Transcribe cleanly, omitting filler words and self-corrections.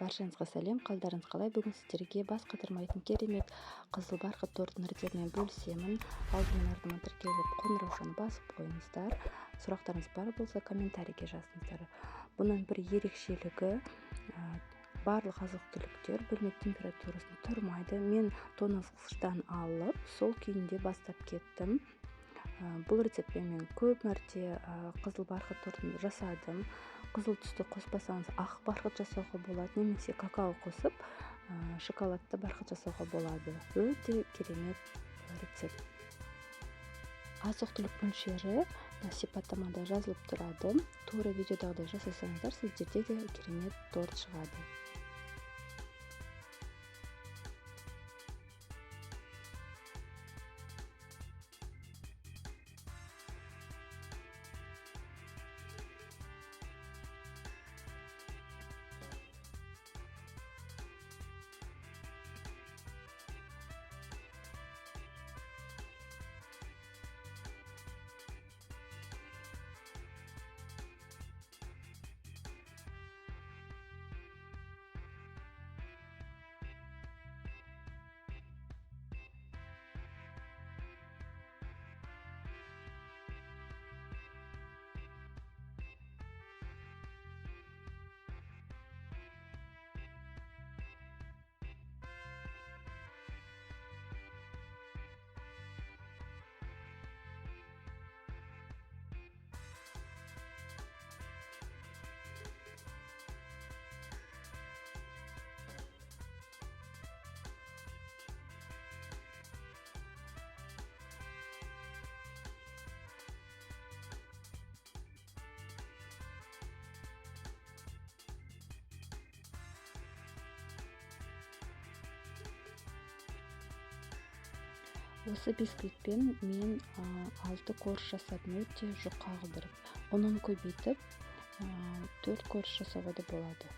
Баршаңызға сәлем, қалдарыңыз қалай? Бүгін сіздерге бас қатырмайтын керемет қызыл барқыт тортын рецептімен бөлісемін. Алдымен артыма тіркеліп қоңыраушаны басып қойыңыздар. Сұрақтарыңыз бар болса комментарийге жазыңыздар. Бұның бір ерекшелігі, барлық азық-түліктер бөлме температурасында тұрмайды. Мен тоңазытқыштан алып, сол күйінде бастап кеттім. Бұл рецептпен мен көп мәрте қызыл барқыт тортын жасадым. Қызыл түсті қоспасаңыз ақ барқыт жасауға болады, немесе какао қосып шоколадты барқыт жасауға болады. Өте керемет рецепт. Азық-түлік мөлшері сипаттамада жазылып тұрады. Тура видеодағыдай жасасаңыздар, сіздерде де керемет торт шығады. Осы бисквитпен мен 6 корж жасадым, өте жұқа қылдырып. Ұнын көбейтіп 4 корж жасауға да болады.